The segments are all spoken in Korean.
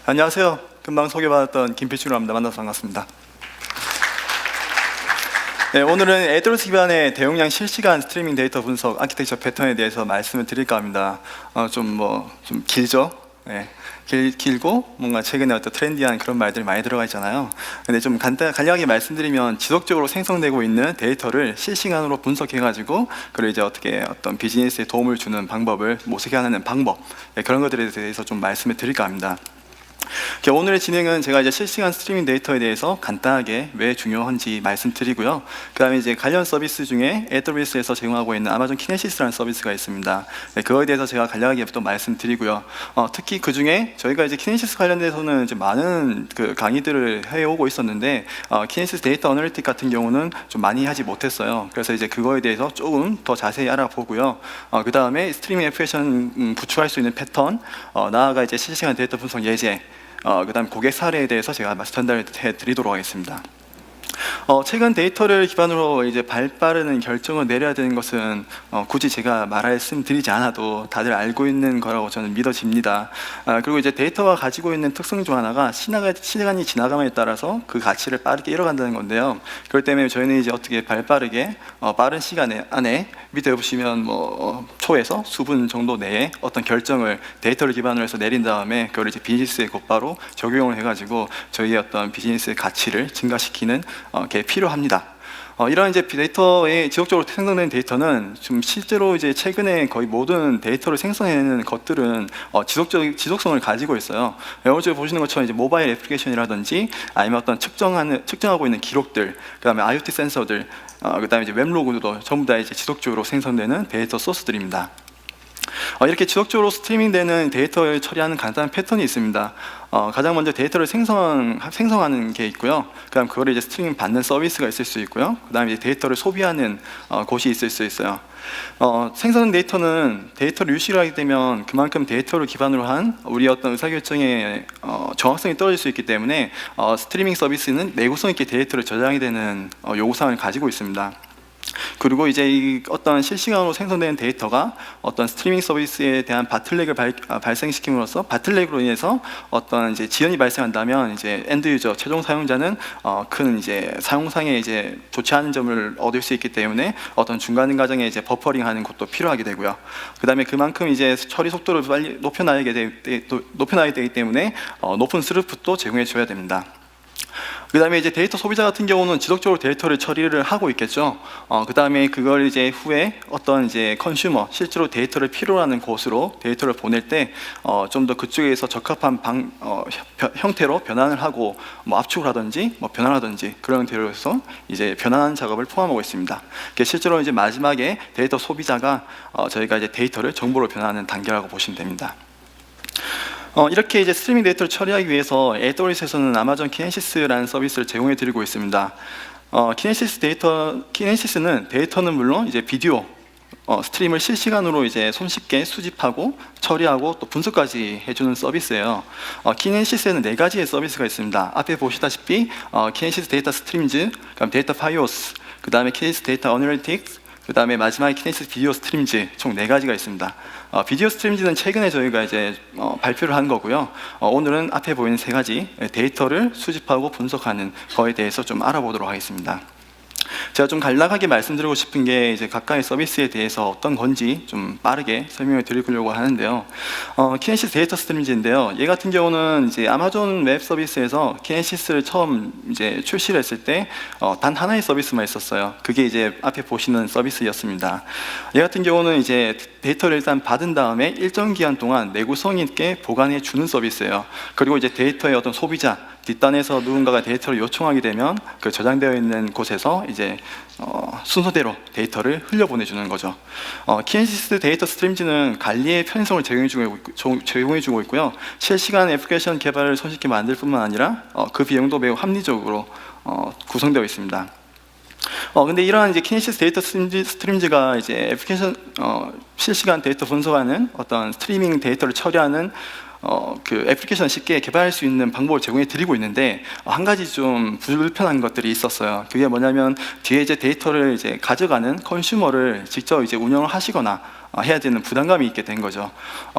안녕하세요. 금방 소개받았던 김필준으로 합니다. 만나서 반갑습니다. 네, 오늘은 AWS 기반의 대용량 실시간 스트리밍 데이터 분석 아키텍처 패턴에 대해서 말씀을 드릴까 합니다. 좀 길죠? 네, 길고 뭔가 최근에 어떤 트렌디한 그런 말들이 많이 들어가 있잖아요. 근데 좀 간략하게 말씀드리면 지속적으로 생성되고 있는 데이터를 실시간으로 분석해가지고 그걸 이제 어떻게 어떤 비즈니스에 도움을 주는 방법을 모색하는 방법, 그런 것들에 대해서 좀 말씀을 드릴까 합니다. 오늘의 진행은 제가 이제 실시간 스트리밍 데이터에 대해서 간단하게 왜 중요한지 말씀드리고요. 그 다음에 이제 관련 서비스 중에 AWS에서 제공하고 있는 아마존 키네시스라는 서비스가 있습니다. 그거에 대해서 제가 간략하게 또 말씀드리고요. 특히 그 중에 저희가 이제 키네시스 관련돼서는 이제 많은 그 강의들을 해오고 있었는데, 키네시스 데이터 어널리틱 같은 경우는 좀 많이 하지 못했어요. 그래서 이제 그거에 대해서 조금 더 자세히 알아보고요. 그 다음에 스트리밍 애플리케이션 구축할 수 있는 패턴, 나아가 이제 실시간 데이터 분석 예제, 그 다음 고객 사례에 대해서 제가 전달해 드리도록 하겠습니다. 최근 데이터를 기반으로 이제 발빠르는 결정을 내려야 되는 것은 굳이 제가 말씀드리지 않아도 다들 알고 있는 거라고 저는 믿어집니다. 그리고 이제 데이터가 가지고 있는 특성 중 하나가 시간이 지나감에 따라서 그 가치를 빠르게 잃어간다는 건데요. 그렇기 때문에 저희는 이제 어떻게 발빠르게 빠른 시간 안에 밑에 보시면 초에서 수분 정도 내에 어떤 결정을 데이터를 기반으로 해서 내린 다음에 그걸 이제 비즈니스에 곧바로 적용을 해가지고 저희의 어떤 비즈니스의 가치를 증가시키는 게 필요합니다. 이런 이제 데이터에 지속적으로 생성되는 데이터는 좀 실제로 이제 최근에 거의 모든 데이터를 생성해내는 것들은 지속성을 가지고 있어요. 오늘 보시는 것처럼 이제 모바일 애플리케이션이라든지 아니면 어떤 측정하고 있는 기록들, 그다음에 IoT 센서들, 그다음에 이제 웹로그도 전부 다 이제 지속적으로 생성되는 데이터 소스들입니다. 이렇게 지속적으로 스트리밍되는 데이터를 처리하는 간단한 패턴이 있습니다. 가장 먼저 데이터를 생성하는 게 있고요. 그다음 그걸 이제 스트리밍 받는 서비스가 있을 수 있고요. 그다음에 이제 데이터를 소비하는 곳이 있을 수 있어요. 생성된 데이터는 데이터를 유실을 하게 되면 그만큼 데이터를 기반으로 한 우리 어떤 의사결정의 정확성이 떨어질 수 있기 때문에 스트리밍 서비스는 내구성 있게 데이터를 저장하게 되는 요구사항을 가지고 있습니다. 그리고 이제 이 어떤 실시간으로 생성되는 데이터가 어떤 스트리밍 서비스에 대한 바틀렉을 발생시킴으로써 바틀렉으로 인해서 어떤 이제 지연이 발생한다면 이제 엔드 유저 최종 사용자는 큰 이제 사용상에 이제 좋지 않은 점을 얻을 수 있기 때문에 어떤 중간 과정에 이제 버퍼링하는 것도 필요하게 되고요. 그다음에 그만큼 이제 처리 속도를 빨리 높여놔야 되기 때문에 높은 스루풋도 제공해 줘야 됩니다. 그 다음에 이제 데이터 소비자 같은 경우는 지속적으로 데이터를 처리를 하고 있겠죠. 그 다음에 그걸 이제 후에 어떤 이제 컨슈머, 실제로 데이터를 필요로 하는 곳으로 데이터를 보낼 때 좀 더 그쪽에서 적합한 형태로 변환을 하고 압축을 하든지 변환하든지 그런 형태로 해서 이제 변환하는 작업을 포함하고 있습니다. 실제로 이제 마지막에 데이터 소비자가 저희가 이제 데이터를 정보로 변환하는 단계라고 보시면 됩니다. 이렇게 이제 스트리밍 데이터를 처리하기 위해서 AWS에서는 아마존 키네시스라는 서비스를 제공해 드리고 있습니다. 키네시스는 데이터는 물론 이제 비디오 스트림을 실시간으로 이제 손쉽게 수집하고 처리하고 또 분석까지 해주는 서비스예요. 키네시스에는 4가지의 서비스가 있습니다. 앞에 보시다시피 키네시스 데이터 스트림즈, 그다음 데이터 파이오스, 그 다음에 키네시스 데이터 어널리틱스, 그 다음에 마지막에 키네시스 비디오 스트림즈, 총 4가지가 있습니다. 비디오 스트림즈는 최근에 저희가 이제 발표를 한 거고요. 오늘은 앞에 보이는 3가지 데이터를 수집하고 분석하는 거에 대해서 좀 알아보도록 하겠습니다. 제가 좀 간략하게 말씀드리고 싶은 게 이제 각각의 서비스에 대해서 어떤 건지 좀 빠르게 설명을 드리려고 하는데요. 키네시스 데이터 스트림즈인데요. 얘 같은 경우는 이제 아마존 웹 서비스에서 키네시스를 처음 이제 출시를 했을 때 단 하나의 서비스만 있었어요. 그게 이제 앞에 보시는 서비스였습니다. 얘 같은 경우는 이제 데이터를 일단 받은 다음에 일정 기간 동안 내구성 있게 보관해 주는 서비스예요. 그리고 이제 데이터의 어떤 소비자 뒷단에서 누군가가 데이터를 요청하게 되면 그 저장되어 있는 곳에서 이제 순서대로 데이터를 흘려보내주는 거죠. 키네시스 데이터 스트림즈는 관리의 편의성을 제공해주고 있고요. 실시간 애플리케이션 개발을 손쉽게 만들 뿐만 아니라 그 비용도 매우 합리적으로 구성되어 있습니다. 근데 이러한 이제 키네시스 데이터 스트림즈가 이제 애플리케이션 실시간 데이터 분석하는 어떤 스트리밍 데이터를 처리하는 그 애플리케이션을 쉽게 개발할 수 있는 방법을 제공해 드리고 있는데 한 가지 좀 불편한 것들이 있었어요. 그게 뭐냐면 뒤에 이제 데이터를 이제 가져가는 컨슈머를 직접 이제 운영을 하시거나 해야 되는 부담감이 있게 된 거죠.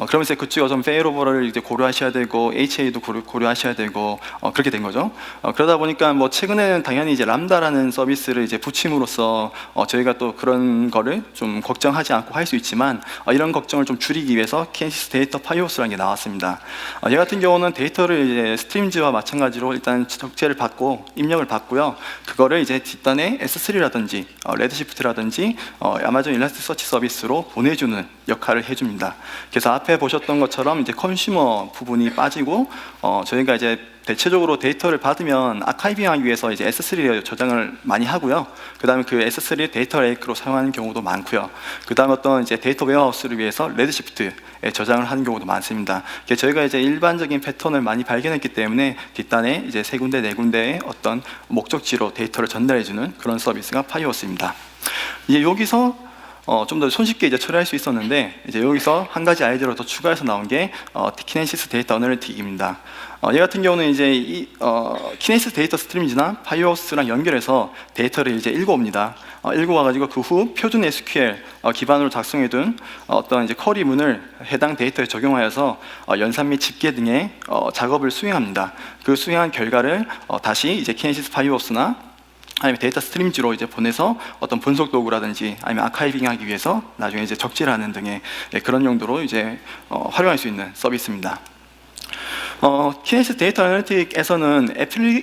그러면서 그쪽에 좀 페일오버를 이제 고려하셔야 되고 HA도 고려하셔야 되고 그렇게 된 거죠. 그러다 보니까 뭐 최근에는 당연히 이제 람다라는 서비스를 이제 붙임으로써 저희가 또 그런 거를 좀 걱정하지 않고 할 수 있지만 이런 걱정을 좀 줄이기 위해서 키네시스 데이터 파이오스라는 게 나왔습니다. 얘 같은 경우는 데이터를 이제 스트림즈와 마찬가지로 일단 적재를 받고 입력을 받고요. 그거를 이제 뒷단에 S3라든지 레드시프트라든지 아마존 일라스티서치 서비스로 보내주는 역할을 해줍니다. 그래서 앞에 보셨던 것처럼 이제 컨슈머 부분이 빠지고 저희가 이제 대체적으로 데이터를 받으면 아카이빙하기 위해서 이제 S3에 저장을 많이 하고요. 그 다음에 그 S3를 데이터 레이크로 사용하는 경우도 많고요. 그 다음 어떤 이제 데이터 웨어하우스를 위해서 레드시프트에 저장을 하는 경우도 많습니다. 저희가 이제 일반적인 패턴을 많이 발견했기 때문에 뒷단에 이제 세 군데, 네 군데의 어떤 목적지로 데이터를 전달해주는 그런 서비스가 파이오스입니다. 이제 여기서 좀 더 손쉽게 이제 처리할 수 있었는데 이제 여기서 한 가지 아이디어를 더 추가해서 나온 게 키네시스 데이터 어널리틱입니다. 얘 같은 경우는 이제 이 키네시스 데이터 스트림즈나 파이오스랑 연결해서 데이터를 이제 읽어옵니다. 읽어와가지고 그 후 표준 SQL 기반으로 작성해둔 어떤 이제 쿼리문을 해당 데이터에 적용하여서 연산 및 집계 등의 작업을 수행합니다. 그 수행한 결과를 다시 이제 키네시스 파이오스나 아니면 데이터 스트림즈로 이제 보내서 어떤 분석 도구라든지 아니면 아카이빙하기 위해서 나중에 이제 적재하는 등의 그런 용도로 이제 활용할 수 있는 서비스입니다. 키네시스 데이터 어널리틱에서는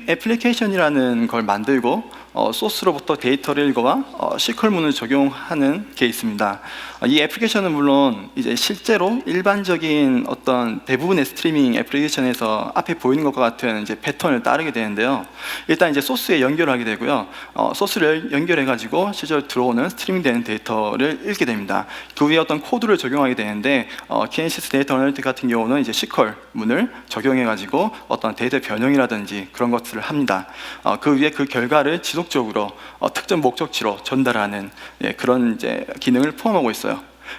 애플리케이션이라는 걸 만들고 소스로부터 데이터를 읽어와 SQL문을 적용하는 게 있습니다. 이 애플리케이션은 물론 이제 실제로 일반적인 어떤 대부분의 스트리밍 애플리케이션에서 앞에 보이는 것과 같은 이제 패턴을 따르게 되는데요. 일단 이제 소스에 연결하게 되고요. 소스를 연결해 가지고 실제로 들어오는 스트리밍되는 데이터를 읽게 됩니다. 그 위에 어떤 코드를 적용하게 되는데 키네시스 데이터 어널리틱 같은 경우는 이제 SQL문을 적용해 가지고 어떤 데이터 변형이라든지 그런 것들을 합니다. 그 위에 그 결과를 지속적으로 특정 목적지로 전달하는 그런 이제 기능을 포함하고 있어요.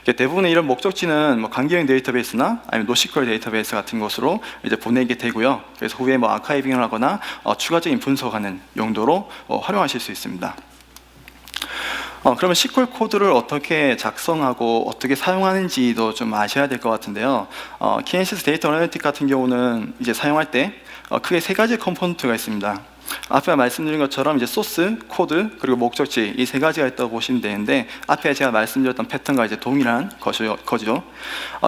대부분의 이런 목적지는 뭐 강기형 데이터베이스나 아니면 노시퀄 데이터베이스 같은 것으로 이제 보내게 되고요. 그래서 후에 뭐 아카이빙을 하거나 추가적인 분석하는 용도로 활용하실 수 있습니다. 그러면 SQL 코드를 어떻게 작성하고 어떻게 사용하는지도 좀 아셔야 될 것 같은데요. 키네시스 데이터 어널리틱 같은 경우는 이제 사용할 때 크게 세 가지 컴포넌트가 있습니다. 앞에 말씀드린 것처럼 이제 소스, 코드, 그리고 목적지 이 세 가지가 있다고 보시면 되는데 앞에 제가 말씀드렸던 패턴과 이제 동일한 거죠.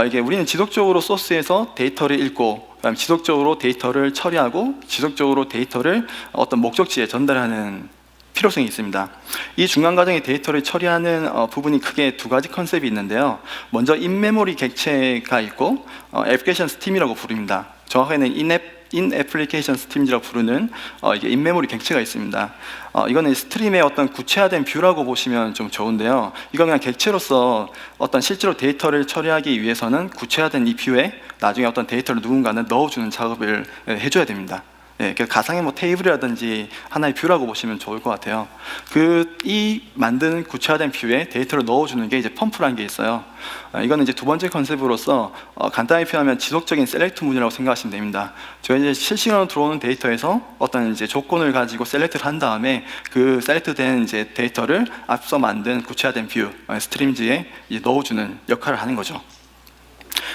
이게 우리는 지속적으로 소스에서 데이터를 읽고 그다음 지속적으로 데이터를 처리하고 지속적으로 데이터를 어떤 목적지에 전달하는 필요성이 있습니다. 이 중간 과정의 데이터를 처리하는 부분이 크게 두 가지 컨셉이 있는데요. 먼저 인메모리 객체가 있고 애플리케이션 스팀이라고 부릅니다. 정확하게는 인 애플리케이션 스팀이라고 부르는 이게 인메모리 객체가 있습니다. 이거는 스트림의 어떤 구체화된 뷰라고 보시면 좀 좋은데요. 이건 그냥 객체로서 어떤 실제로 데이터를 처리하기 위해서는 구체화된 이 뷰에 나중에 어떤 데이터를 누군가는 넣어주는 작업을 해줘야 됩니다. 가상의 뭐 테이블이라든지 하나의 뷰라고 보시면 좋을 것 같아요. 이 만드는 구체화된 뷰에 데이터를 넣어주는 게 이제 펌프라는 게 있어요. 이거는 이제 두 번째 컨셉으로서 간단히 표현하면 지속적인 셀렉트 문이라고 생각하시면 됩니다. 저희 이제 실시간으로 들어오는 데이터에서 어떤 이제 조건을 가지고 셀렉트를 한 다음에 그 셀렉트된 이제 데이터를 앞서 만든 구체화된 뷰 스트림즈에 이제 넣어주는 역할을 하는 거죠.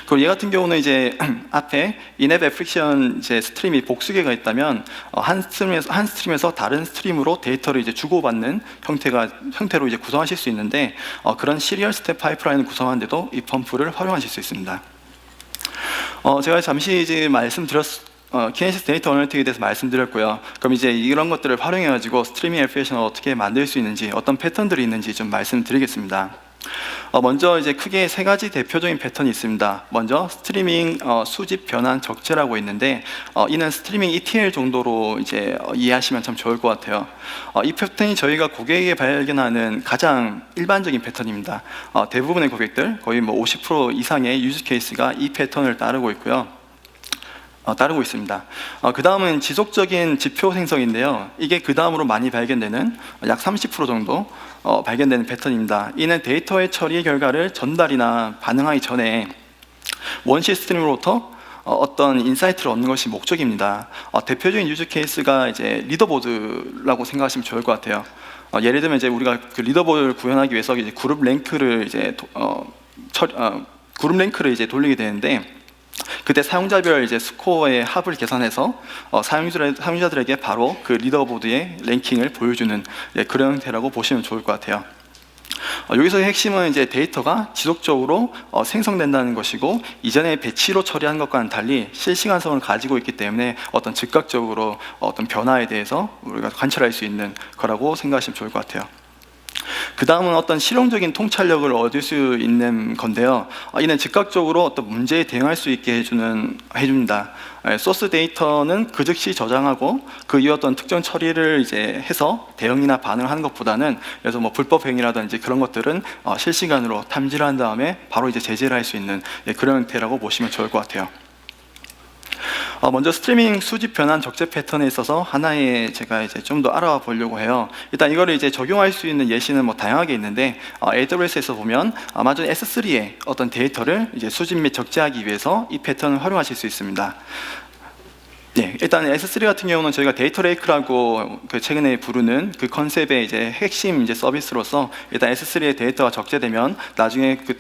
그리고 얘 같은 경우는 이제 앞에 인앱 애플리케이션 이제 스트림이 복수개가 있다면 한 스트림에서 다른 스트림으로 데이터를 이제 주고받는 형태로 이제 구성하실 수 있는데 그런 시리얼 스텝 파이프라인을 구성하는데도 이 펌프를 활용하실 수 있습니다. 제가 잠시 이제 키네시스 데이터 어널리틱에 대해서 말씀드렸고요. 그럼 이제 이런 것들을 활용해가지고 스트리밍 애플리케이션을 어떻게 만들 수 있는지, 어떤 패턴들이 있는지 좀 말씀드리겠습니다. 먼저 이제 크게 세 가지 대표적인 패턴이 있습니다. 먼저 스트리밍 수집 변환 적재라고 있는데 이는 스트리밍 ETL 정도로 이제 이해하시면 참 좋을 것 같아요. 이 패턴이 저희가 고객에게 발견하는 가장 일반적인 패턴입니다. 대부분의 고객들 거의 뭐 50% 이상의 유즈 케이스가 이 패턴을 따르고 있고요. 따르고 있습니다. 그 다음은 지속적인 지표 생성인데요. 이게 그 다음으로 많이 발견되는 약 30% 정도 발견되는 패턴입니다. 이는 데이터의 처리 결과를 전달이나 반응하기 전에 원 시스템으로부터 어떤 인사이트를 얻는 것이 목적입니다. 대표적인 유즈 케이스가 이제 리더보드라고 생각하시면 좋을 것 같아요. 예를 들면 이제 우리가 그 리더보드를 구현하기 위해서 이제 그룹 랭크를 이제 그룹 랭크를 이제 돌리게 되는데, 그때 사용자별 이제 스코어의 합을 계산해서 사용자들에게 바로 그 리더보드의 랭킹을 보여주는 그런 형태라고 보시면 좋을 것 같아요. 여기서의 핵심은 이제 데이터가 지속적으로 생성된다는 것이고, 이전에 배치로 처리한 것과는 달리 실시간성을 가지고 있기 때문에 어떤 즉각적으로 어떤 변화에 대해서 우리가 관찰할 수 있는 거라고 생각하시면 좋을 것 같아요. 그 다음은 어떤 실용적인 통찰력을 얻을 수 있는 건데요. 이는 즉각적으로 어떤 문제에 대응할 수 있게 해줍니다. 소스 데이터는 그 즉시 저장하고 그 이후 어떤 특정 처리를 이제 해서 대응이나 반응을 하는 것보다는, 그래서 뭐 불법 행위라든지 그런 것들은 실시간으로 탐지를 한 다음에 바로 이제 제재를 할 수 있는 그런 형태라고 보시면 좋을 것 같아요. 먼저 스트리밍 수집 변환 적재 패턴에 있어서 하나의 제가 이제 좀 더 알아봐 보려고 해요. 일단 이거를 이제 적용할 수 있는 예시는 뭐 다양하게 있는데, AWS에서 보면 아마존 S3의 어떤 데이터를 이제 수집 및 적재하기 위해서 이 패턴을 활용하실 수 있습니다. 네, 일단 S3 같은 경우는 저희가 데이터 레이크라고 최근에 부르는 그 컨셉의 이제 핵심 이제 서비스로서, 일단 S3의 데이터가 적재되면 나중에 그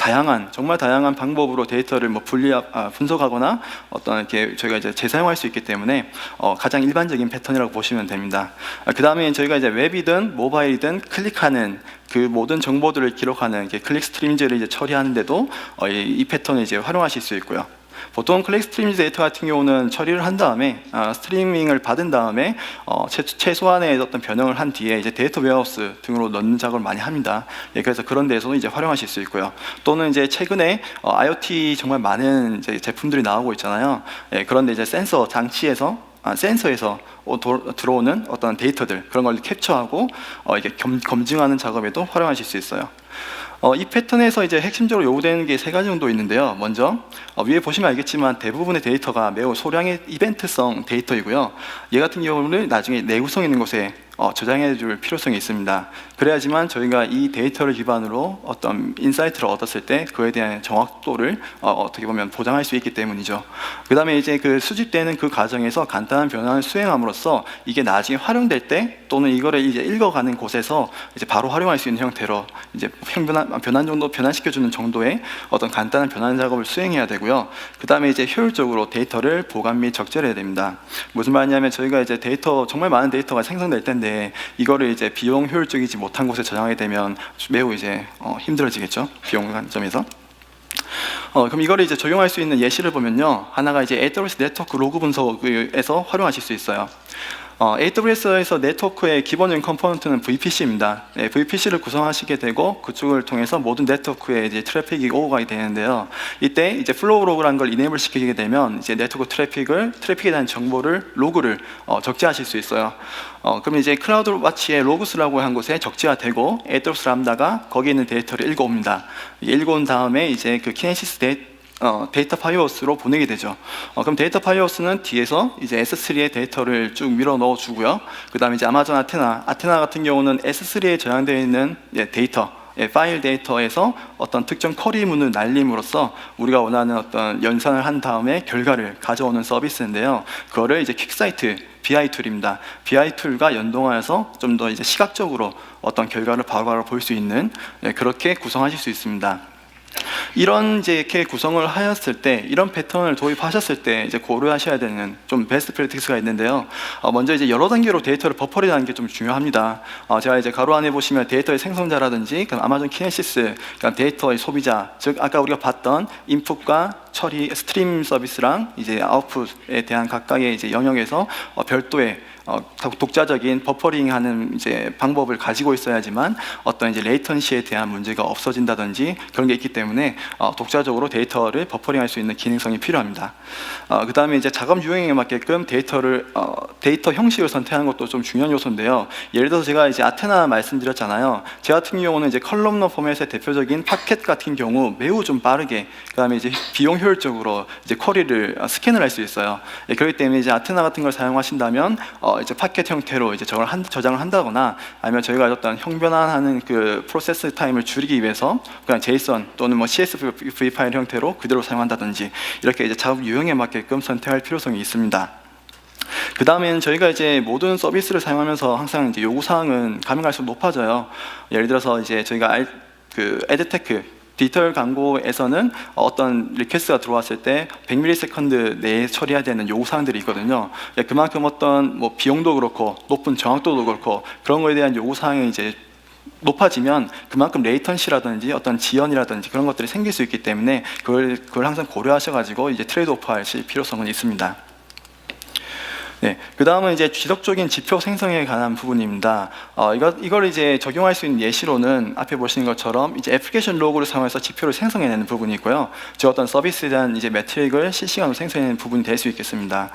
정말 다양한 방법으로 데이터를 뭐 분석하거나 어떤 이렇게 저희가 이제 재사용할 수 있기 때문에 가장 일반적인 패턴이라고 보시면 됩니다. 그 다음에 저희가 이제 웹이든 모바일이든 클릭하는 그 모든 정보들을 기록하는 클릭 스트림즈를 이제 처리하는데도 이 패턴을 이제 활용하실 수 있고요. 보통 클릭 스트리밍 데이터 같은 경우는 처리를 한 다음에 스트리밍을 받은 다음에 최소한의 어떤 변형을 한 뒤에 이제 데이터 웨어하우스 등으로 넣는 작업을 많이 합니다. 그래서 그런 데서도 이제 활용하실 수 있고요. 또는 이제 최근에 IoT 정말 많은 이제 제품들이 나오고 있잖아요. 그런데 이제 센서에서 들어오는 어떤 데이터들, 그런 걸 캡처하고 이게 검증하는 작업에도 활용하실 수 있어요. 이 패턴에서 이제 핵심적으로 요구되는 게 3가지 정도 있는데요. 먼저 위에 보시면 알겠지만 대부분의 데이터가 매우 소량의 이벤트성 데이터이고요. 얘 같은 경우는 나중에 내구성 있는 곳에 저장해 줄 필요성이 있습니다. 그래야지만 저희가 이 데이터를 기반으로 어떤 인사이트를 얻었을 때 그에 대한 정확도를 어떻게 보면 보장할 수 있기 때문이죠. 그 다음에 이제 그 수집되는 그 과정에서 간단한 변환을 수행함으로써 이게 나중에 활용될 때, 또는 이거를 이제 읽어가는 곳에서 이제 바로 활용할 수 있는 형태로 이제 변환시켜주는 정도의 어떤 간단한 변환 작업을 수행해야 되고요. 그 다음에 이제 효율적으로 데이터를 보관 및 적재를 해야 됩니다. 무슨 말이냐면 저희가 이제 정말 많은 데이터가 생성될 텐데, 이거를 이제 비용 효율적이지 못한 곳에 저장하게 되면 매우 이제 힘들어지겠죠, 비용 관점에서. 그럼 이거를 이제 적용할 수 있는 예시를 보면요, 하나가 이제 AWS 네트워크 로그 분석에서 활용하실 수 있어요. AWS에서 네트워크의 기본적인 컴포넌트는 VPC입니다. VPC를 구성하시게 되고 그쪽을 통해서 모든 네트워크에 이제 트래픽이 오가게 되는데요. 이때 이제 플로우 로그라는 걸 이네이블 시키게 되면 이제 네트워크 트래픽에 대한 정보를 로그를 적재하실 수 있어요. 그럼 이제 클라우드 와치의 로그스라고 한 곳에 적재가 되고 AWS 람다가 거기에 있는 데이터를 읽어옵니다. 읽어온 다음에 이제 그 키네시스 데이터 파이어호스로 보내게 되죠. 그럼 데이터 파이어호스는 뒤에서 이제 S3의 데이터를 쭉 밀어 넣어 주고요. 그 다음에 이제 아마존 아테나 같은 경우는 S3에 저장되어 있는 데이터, 파일 데이터에서 어떤 특정 쿼리문을 날림으로써 우리가 원하는 어떤 연산을 한 다음에 결과를 가져오는 서비스인데요. 그거를 이제 퀵사이트 BI 툴입니다. BI 툴과 연동하여서 좀 더 이제 시각적으로 어떤 결과를 바로바로 볼 수 있는, 그렇게 구성하실 수 있습니다. 이런 이렇게 구성을 하였을 때, 이런 패턴을 도입하셨을 때 이제 고려하셔야 되는 좀 베스트 프랙티스가 있는데요. 먼저 이제 여러 단계로 데이터를 버퍼링하는 게 좀 중요합니다. 제가 이제 가로 안에 보시면 데이터의 생성자라든지 아마존 키네시스, 데이터의 소비자, 즉 아까 우리가 봤던 인풋과 처리, 스트림 서비스랑 이제 아웃풋에 대한 각각의 이제 영역에서 별도의 독자적인 버퍼링하는 이제 방법을 가지고 있어야지만 어떤 이제 레이턴시에 대한 문제가 없어진다든지 그런 게 있기 때문에 독자적으로 데이터를 버퍼링할 수 있는 기능성이 필요합니다. 그 다음에 이제 작업 유형에 맞게끔 데이터 형식을 선택하는 것도 좀 중요한 요소인데요. 예를 들어서 제가 이제 아테나 말씀드렸잖아요. 제 같은 경우는 이제 컬럼너 포맷의 대표적인 파켓 같은 경우 매우 좀 빠르게, 그 다음에 이제 비용 효율적으로 이제 쿼리를 스캔을 할 수 있어요. 그렇기 때문에 이제 아테나 같은 걸 사용하신다면 이제 파켓 형태로 이제 저장을 한다거나, 아니면 저희가 어떤 형변환하는 그 프로세스 타임을 줄이기 위해서 그냥 JSON 또는 뭐 CSV 파일 형태로 그대로 사용한다든지, 이렇게 이제 작업 유형에 맞게끔 선택할 필요성이 있습니다. 그 다음에는 저희가 이제 모든 서비스를 사용하면서 항상 이제 요구사항은 가면 갈수록 높아져요. 예를 들어서 이제 저희가 그 에드테크 디지털 광고에서는 어떤 리퀘스트가 들어왔을 때 100ms 내에 처리해야 되는 요구사항들이 있거든요. 그만큼 어떤 뭐 비용도 그렇고 높은 정확도도 그렇고 그런 거에 대한 요구사항이 이제 높아지면 그만큼 레이턴시라든지 어떤 지연이라든지 그런 것들이 생길 수 있기 때문에 그걸 항상 고려하셔가지고 이제 트레이드오프 하실 필요성은 있습니다. 네, 그 다음은 이제 지속적인 지표 생성에 관한 부분입니다. 이걸 이제 적용할 수 있는 예시로는 앞에 보시는 것처럼 이제 애플리케이션 로그를 사용해서 지표를 생성해내는 부분이 있고요. 즉 어떤 서비스에 대한 이제 매트릭을 실시간으로 생성해내는 부분이 될 수 있겠습니다.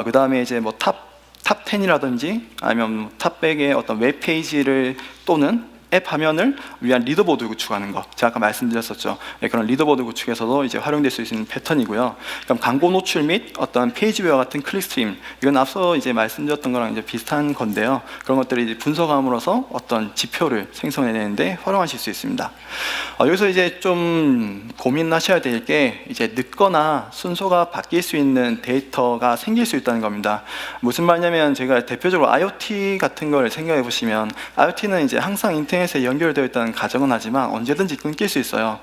그 다음에 이제 뭐 탑 10이라든지 아니면 탑 100의 어떤 웹 페이지를 또는 앱 화면을 위한 리더보드 구축하는 거, 제가 아까 말씀드렸었죠. 그런 리더보드 구축에서도 이제 활용될 수 있는 패턴이고요. 그럼 광고 노출 및 어떤 페이지웨어 같은 클릭 스트림, 이건 앞서 이제 말씀드렸던 거랑 이제 비슷한 건데요. 그런 것들을 이제 분석함으로써 어떤 지표를 생성해내는데 활용하실 수 있습니다. 여기서 이제 좀 고민하셔야 될 게 이제 늦거나 순서가 바뀔 수 있는 데이터가 생길 수 있다는 겁니다. 무슨 말이냐면 제가 대표적으로 IoT 같은 걸 생각해 보시면 IoT는 이제 항상 인터넷에 연결되어 있다는 가정은 하지만 언제든지 끊길 수 있어요.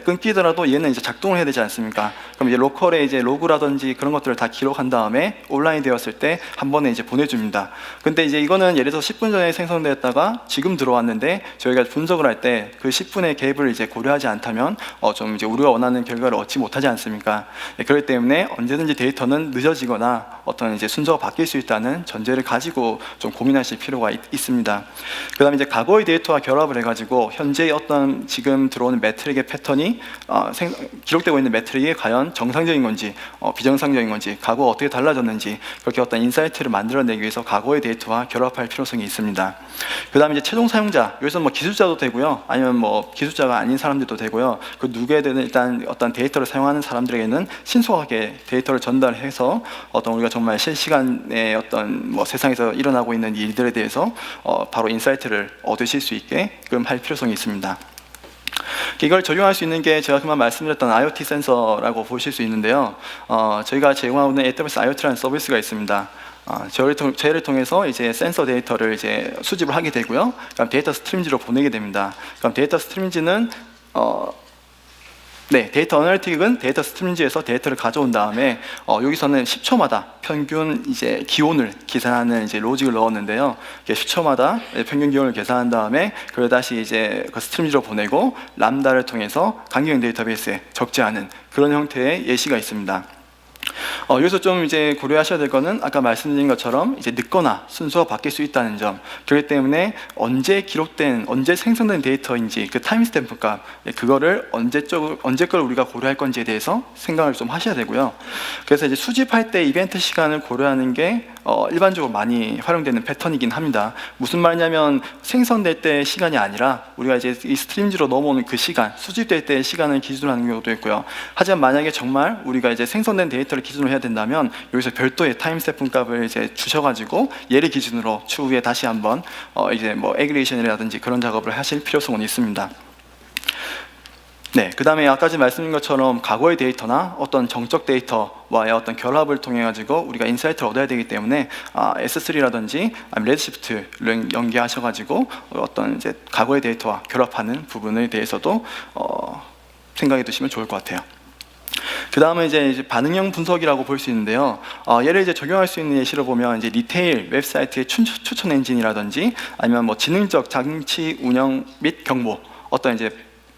끊기더라도 얘는 이제 작동을 해야 되지 않습니까? 그럼 이제 로컬에 이제 로그라든지 그런 것들을 다 기록한 다음에 온라인 되었을 때 한 번에 이제 보내줍니다. 근데 이제 이거는 예를 들어서 10분 전에 생성되었다가 지금 들어왔는데 저희가 분석을 할 때 그 10분의 갭을 이제 고려하지 않다면 좀 이제 우리가 원하는 결과를 얻지 못하지 않습니까? 그렇기 때문에 언제든지 데이터는 늦어지거나 어떤 이제 순서가 바뀔 수 있다는 전제를 가지고 좀 고민하실 필요가 있습니다. 그 다음에 이제 과거의 데이터와 결합을 해가지고 현재의 어떤 지금 들어오는 매트릭의 패턴이 기록되고 있는 매트릭이 과연 정상적인 건지 비정상적인 건지 과거가 어떻게 달라졌는지 그렇게 어떤 인사이트를 만들어내기 위해서 과거의 데이터와 결합할 필요성이 있습니다. 그 다음에 이제 최종 사용자, 여기서 뭐 기술자도 되고요, 아니면 뭐 기술자가 아닌 사람들도 되고요. 그 누구에든 일단 어떤 데이터를 사용하는 사람들에게는 신속하게 데이터를 전달해서 어떤 우리가 정말 실시간에 어떤 뭐 세상에서 일어나고 있는 일들에 대해서 바로 인사이트를 얻으실 수 있게끔 할 필요성이 있습니다. 이걸 적용할 수 있는 게 제가 그만 말씀드렸던 IoT 센서라고 보실 수 있는데요. 저희가 제공하고 있는 AWS IoT라는 서비스가 있습니다. 저희를 통해서 이제 센서 데이터를 이제 수집을 하게 되고요. 그럼 데이터 스트림지로 보내게 됩니다. 그럼 데이터 스트림지는 데이터 어널리틱은 데이터 스트림지에서 데이터를 가져온 다음에 여기서는 10초마다 평균 이제 기온을 계산하는 이제 로직을 넣었는데요. 10초마다 평균 기온을 계산한 다음에 그걸 다시 이제 그 스트림지로 보내고 람다를 통해서 강경 데이터베이스에 적재하는 그런 형태의 예시가 있습니다. 여기서 좀 이제 고려하셔야 될 거는 아까 말씀드린 것처럼 이제 늦거나 순서가 바뀔 수 있다는 점, 그렇기 때문에 언제 생성된 데이터인지 그 타임스탬프 값, 그거를 언제 걸 우리가 고려할 건지에 대해서 생각을 좀 하셔야 되고요. 그래서 이제 수집할 때 이벤트 시간을 고려하는 게 일반적으로 많이 활용되는 패턴이긴 합니다. 무슨 말이냐면 생성될 때 시간이 아니라 우리가 이제 이 스트림지로 넘어오는 그 시간, 수집될 때의 시간을 기준으로 하는 경우도 있고요. 하지만 만약에 정말 우리가 이제 생성된 데이터를 기준으로 해야 된다면 여기서 별도의 타임스탬프 값을 이제 주셔가지고 얘를 기준으로 추후에 다시 한번 이제 뭐 애그리게이션이라든지 그런 작업을 하실 필요성은 있습니다. 네, 그 다음에 아까 말씀드린 것처럼 과거의 데이터나 어떤 정적 데이터와의 어떤 결합을 통해 가지고 우리가 인사이트를 얻어야 되기 때문에 S3라든지 레드시프트를 연계하셔가지고 어떤 이제 과거의 데이터와 결합하는 부분에 대해서도 생각해 두시면 좋을 것 같아요. 그 다음에 이제 반응형 분석이라고 볼 수 있는데요. 얘를 이제 적용할 수 있는 예시로 보면 이제 리테일 웹사이트의 추천 엔진이라든지 아니면 뭐 지능적 장치 운영 및 경보, 어떤 이제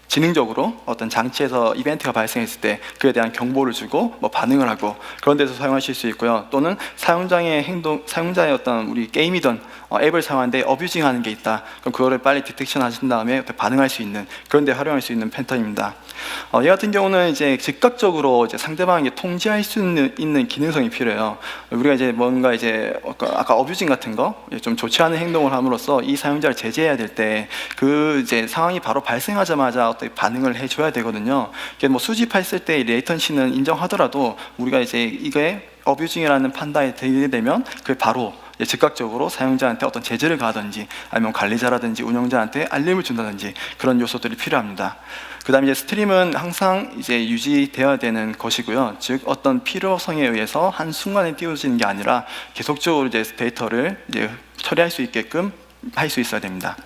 지능적으로 어떤 장치에서 이벤트가 발생했을 때 그에 대한 경보를 주고 뭐 반응을 하고 그런 데서 사용하실 수 있고요. 또는 사용자의 어떤 우리 게임이든 앱을 사용하는데 어뷰징하는 게 있다. 그럼 그거를 빨리 디텍션 하신 다음에 반응할 수 있는 그런 데 활용할 수 있는 패턴입니다. 이 같은 경우는 이제 즉각적으로 이제 상대방에게 통지할 수 있는 기능성이 필요해요. 우리가 이제 뭔가 이제 아까 어뷰징 같은 거 좀 좋지 않은 행동을 함으로써 이 사용자를 제재해야 될 때 그 이제 상황이 바로 발생하자마자 어떻게 반응을 해줘야 되거든요. 뭐 수집했을 때 레이턴시는 인정하더라도 우리가 이제 이게 어뷰징이라는 판단이 되게 되면 그 바로 즉각적으로 사용자한테 어떤 제재를 가하든지 아니면 관리자라든지 운영자한테 알림을 준다든지 그런 요소들이 필요합니다. 그 다음에 이제 스트림은 항상 이제 유지되어야 되는 것이고요. 즉 어떤 필요성에 의해서 한 순간에 띄워지는 게 아니라 계속적으로 이제 데이터를 이제 처리할 수 있게끔 할 수 있어야 됩니다.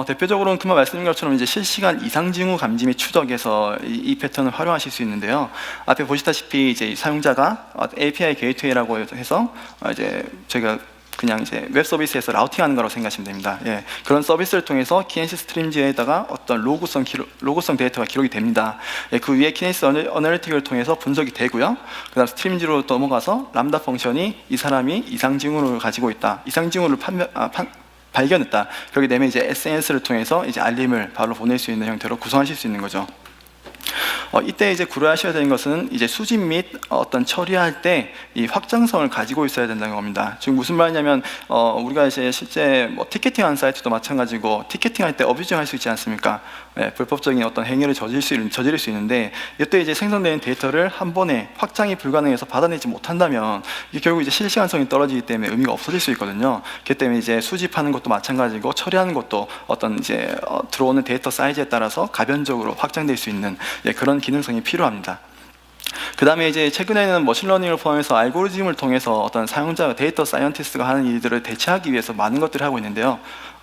대표적으로는 금방 말씀드린 것처럼 이제 실시간 이상 징후 감지 및 추적에서 이 패턴을 활용하실 수 있는데요. 앞에 보시다시피 이제 사용자가 API 게이트웨이라고 해서 이제 저희가 그냥 이제 웹 서비스에서 라우팅하는 거라고 생각하시면 됩니다. 예, 그런 서비스를 통해서 키네시스 스트림즈에다가 어떤 로그성 데이터가 기록이 됩니다. 예, 그 위에 키네시스 어널리틱을 통해서 분석이 되고요. 그다음 스트림즈로 넘어가서 람다 펑션이 이 사람이 이상 징후를 가지고 있다, 이상 징후를 발견했다. 그렇게 되면 이제 SNS를 통해서 이제 알림을 바로 보낼 수 있는 형태로 구성하실 수 있는 거죠. 이때 이제 고려하셔야 되는 것은 이제 수집 및 어떤 처리할 때 이 확장성을 가지고 있어야 된다는 겁니다. 지금 무슨 말이냐면 우리가 이제 실제 뭐 티켓팅하는 사이트도 마찬가지고 티켓팅할 때 어뷰징할 수 있지 않습니까? 네, 불법적인 어떤 행위를 저지를 수 있는데 이때 이제 생성되는 데이터를 한 번에 확장이 불가능해서 받아내지 못한다면 이게 결국 이제 실시간성이 떨어지기 때문에 의미가 없어질 수 있거든요. 그렇기 때문에 이제 수집하는 것도 마찬가지고 처리하는 것도 어떤 이제 들어오는 데이터 사이즈에 따라서 가변적으로 확장될 수 있는 그런 기능성이 필요합니다. 그 다음에 이제 최근에는 머신러닝을 포함해서 알고리즘을 통해서 어떤 사용자가 데이터 사이언티스트가 하는 일들을 대체하기 위해서 많은 것들을 하고 있는데요.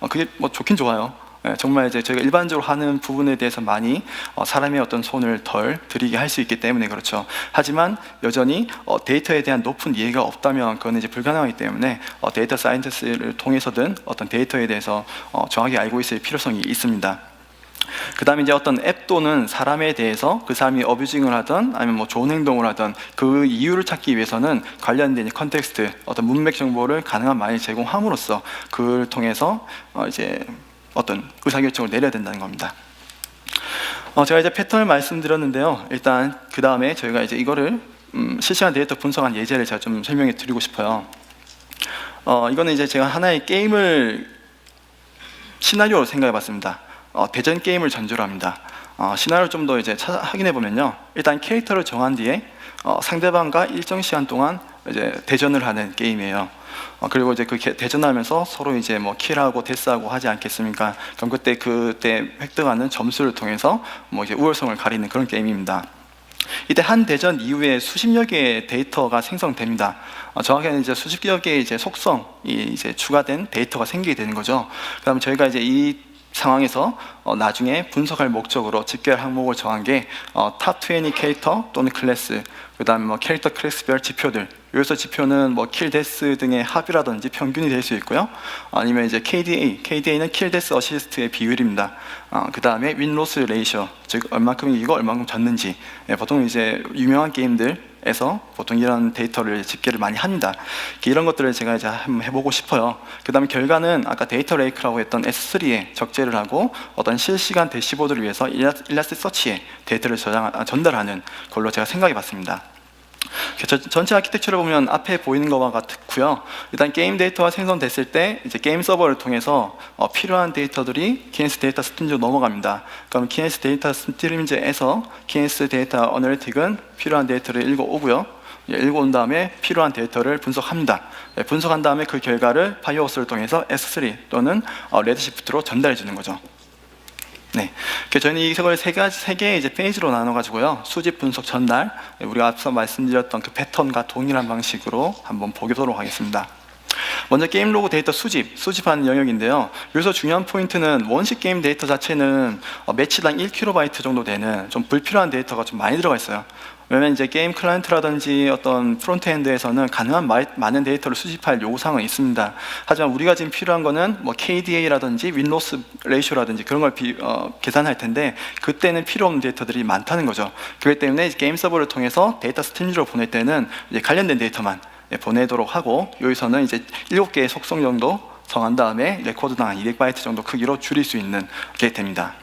그게 뭐 좋긴 좋아요. 정말 이제 저희가 일반적으로 하는 부분에 대해서 많이 사람의 어떤 손을 덜 들이게 할 수 있기 때문에 그렇죠. 하지만 여전히 데이터에 대한 높은 이해가 없다면 그건 이제 불가능하기 때문에 데이터 사이언티스트를 통해서든 어떤 데이터에 대해서 정확히 알고 있을 필요성이 있습니다. 그 다음에 이제 어떤 앱 또는 사람에 대해서 그 사람이 어뷰징을 하든 아니면 뭐 좋은 행동을 하든 그 이유를 찾기 위해서는 관련된 컨텍스트, 어떤 문맥 정보를 가능한 많이 제공함으로써 그걸 통해서 이제 어떤 의사결정을 내려야 된다는 겁니다. 제가 이제 패턴을 말씀드렸는데요. 일단 그 다음에 저희가 이제 이거를 실시간 데이터 분석한 예제를 제가 좀 설명해 드리고 싶어요. 이거는 이제 제가 하나의 게임을 시나리오로 생각해 봤습니다. 대전 게임을 전제로 합니다. 시나리오를 좀 더 이제 확인해 보면요. 일단 캐릭터를 정한 뒤에 상대방과 일정 시간 동안 이제 대전을 하는 게임이에요. 그리고 이제 그 대전하면서 서로 이제 뭐 킬하고 데스하고 하지 않겠습니까? 그럼 그때 획득하는 점수를 통해서 뭐 이제 우월성을 가리는 그런 게임입니다. 이때 한 대전 이후에 수십여 개의 데이터가 생성됩니다. 정확히는 이제 수십여 개의 이제 속성이 이제 추가된 데이터가 생기게 되는 거죠. 그다음 저희가 이제 이 상황에서 나중에 분석할 목적으로 집계할 항목을 정한 게 탑 20 캐릭터 또는 클래스, 그 다음에 뭐 캐릭터 클래스별 지표들, 여기서 지표는 뭐 킬 데스 등의 합이라든지 평균이 될 수 있고요. 아니면 이제 KDA는 킬 데스 어시스트의 비율입니다. 그 다음에 윈 로스 레이셔, 즉 얼만큼 이기고 얼만큼 졌는지. 보통 이제 유명한 게임들에서 보통 이런 데이터를 집계를 많이 합니다. 이런 것들을 제가 이제 한번 해보고 싶어요. 그 다음에 결과는 아까 데이터 레이크라고 했던 S3에 적재를 하고 어떤 실시간 대시보드를 위해서 일라스티서치에 데이터를 전달하는 걸로 제가 생각해 봤습니다. 전체 아키텍처를 보면 앞에 보이는 것과 같고요. 일단 게임 데이터가 생성됐을 때 이제 게임 서버를 통해서 필요한 데이터들이 키네시스 데이터 스트림즈로 넘어갑니다. 그럼 키네시스 데이터 스트림즈에서 키네시스 데이터 어널리틱은 필요한 데이터를 읽어오고요. 읽어온 다음에 필요한 데이터를 분석합니다. 분석한 다음에 그 결과를 파이어호스를 통해서 S3 또는 레드시프트로 전달해 주는 거죠. 네, 저희는 이걸 세 개의 이제 페이지로 나눠가지고요. 수집, 분석, 전달, 우리가 앞서 말씀드렸던 그 패턴과 동일한 방식으로 한번 보도록 하겠습니다. 먼저 게임 로그 데이터 수집하는 영역인데요. 여기서 중요한 포인트는 원식 게임 데이터 자체는 매치당 1KB 정도 되는 좀 불필요한 데이터가 좀 많이 들어가 있어요. 왜냐면 이제 게임 클라이언트라든지 어떤 프론트엔드에서는 가능한 많은 데이터를 수집할 요구사항은 있습니다. 하지만 우리가 지금 필요한 거는 뭐 KDA라든지 윈로스 레이쇼라든지 그런 걸 계산할 텐데 그때는 필요 없는 데이터들이 많다는 거죠. 그렇기 때문에 게임 서버를 통해서 데이터 스트림으로 보낼 때는 이제 관련된 데이터만 보내도록 하고 여기서는 이제 7개의 속성 정도 정한 다음에 레코드당 한 200바이트 정도 크기로 줄일 수 있는 게 됩니다.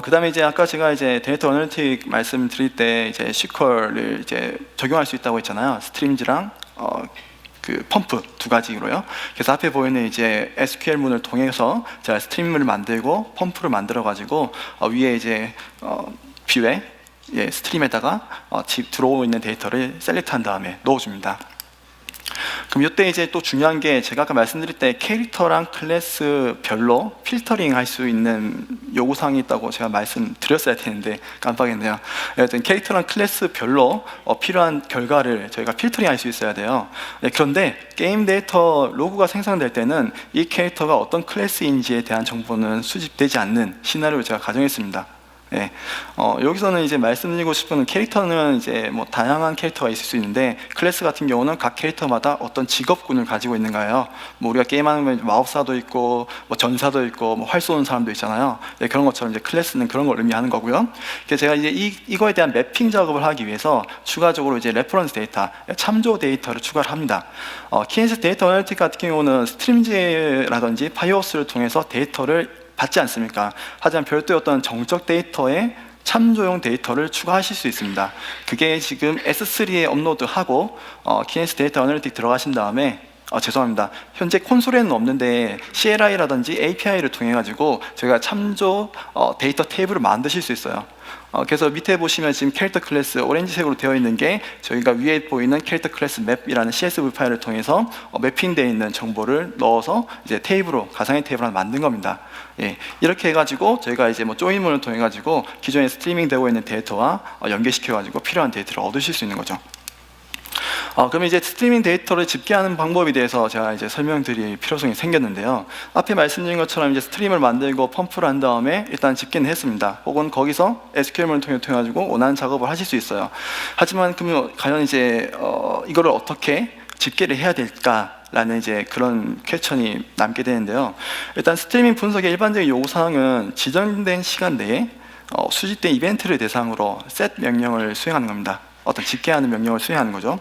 그 다음에 이제 아까 제가 이제 데이터 어널리틱 말씀드릴 때 이제 SQL을 이제 적용할 수 있다고 했잖아요. 스트림즈랑 그 펌프 두 가지로요. 그래서 앞에 보이는 이제 SQL 문을 통해서 제가 스트림을 만들고 펌프를 만들어 가지고 위에 이제 뷰에 스트림에다가 들어오고 있는 데이터를 셀렉트한 다음에 넣어줍니다. 그럼 이때 이제 또 중요한 게 제가 아까 말씀드릴 때 캐릭터랑 클래스별로 필터링 할 수 있는 요구사항이 있다고 제가 말씀드렸어야 되는데 깜빡했네요. 여하튼 캐릭터랑 클래스별로 필요한 결과를 저희가 필터링 할 수 있어야 돼요. 그런데 게임 데이터 로그가 생성될 때는 이 캐릭터가 어떤 클래스인지에 대한 정보는 수집되지 않는 시나리오를 제가 가정했습니다. 예, 여기서는 이제 말씀드리고 싶은 캐릭터는 이제 뭐 다양한 캐릭터가 있을 수 있는데 클래스 같은 경우는 각 캐릭터마다 어떤 직업군을 가지고 있는 거예요. 뭐 우리가 게임하는 마법사도 있고 뭐 전사도 있고 뭐 활 쏘는 사람도 있잖아요. 예, 그런 것처럼 이제 클래스는 그런 걸 의미하는 거고요. 그래서 제가 이제 이거에 대한 매핑 작업을 하기 위해서 추가적으로 이제 레퍼런스 데이터, 참조 데이터를 추가를 합니다. 키네시스 데이터 어널리틱 같은 경우는 스트림즈라든지 파이오스를 통해서 데이터를 받지 않습니까? 하지만 별도의 어떤 정적 데이터에 참조용 데이터를 추가하실 수 있습니다. 그게 지금 S3에 업로드하고 키네시스 데이터 어널리틱 들어가신 다음에 죄송합니다. 현재 콘솔에는 없는데 CLI라든지 API를 통해 가지고 저희가 참조 데이터 테이블을 만드실 수 있어요. 그래서 밑에 보시면 지금 캐릭터 클래스 오렌지색으로 되어 있는 게 저희가 위에 보이는 캐릭터 클래스 맵이라는 CSV 파일을 통해서 매핑되어 있는 정보를 넣어서 이제 테이블로 가상의 테이블을 하나 만든 겁니다. 예, 이렇게 해가지고 저희가 이제 뭐 조인문을 통해 가지고 기존에 스트리밍 되고 있는 데이터와 연계시켜 가지고 필요한 데이터를 얻으실 수 있는 거죠. 그럼 이제 스트리밍 데이터를 집계하는 방법에 대해서 제가 이제 설명드릴 필요성이 생겼는데요. 앞에 말씀드린 것처럼 이제 스트림을 만들고 펌프를 한 다음에 일단 집계는 했습니다. 혹은 거기서 SQL문을 통해 가지고 원하는 작업을 하실 수 있어요. 하지만 그러면 과연 이제 이거를 어떻게 집계를 해야 될까? 라는 이제 그런 퀘스천이 남게 되는데요. 일단 스트리밍 분석의 일반적인 요구사항은 지정된 시간 내에 수집된 이벤트를 대상으로 set 명령을 수행하는 겁니다. 어떤 집계하는 명령을 수행하는 거죠.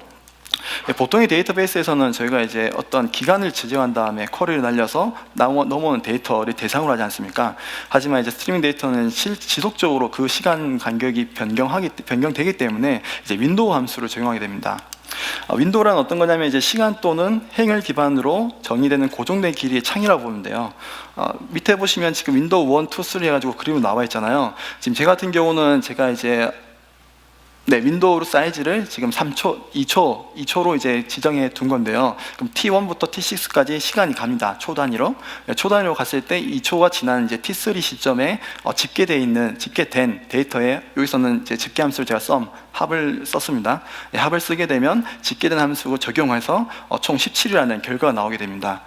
보통의 데이터베이스에서는 저희가 이제 어떤 기간을 지정한 다음에 쿼리를 날려서 넘어오는 데이터를 대상으로 하지 않습니까? 하지만 이제 스트리밍 데이터는 지속적으로 그 시간 간격이 변경되기 때문에 이제 윈도우 함수를 적용하게 됩니다. 윈도우란 어떤 거냐면 이제 시간 또는 행을 기반으로 정의되는 고정된 길이의 창이라고 보면 돼요. 밑에 보시면 지금 윈도우 1, 2, 3 해가지고 그림이 나와 있잖아요. 지금 제 같은 경우는 제가 이제 윈도우 사이즈를 지금 3초, 2초로 이제 지정해 둔 건데요. 그럼 T1부터 T6까지 시간이 갑니다. 초 단위로. 초 단위로 갔을 때 2초가 지난 이제 T3 시점에 집계된 데이터에 여기서는 이제 집계 함수를 제가 합을 썼습니다. 합을 쓰게 되면 집계된 함수 적용해서 총 17이라는 결과가 나오게 됩니다.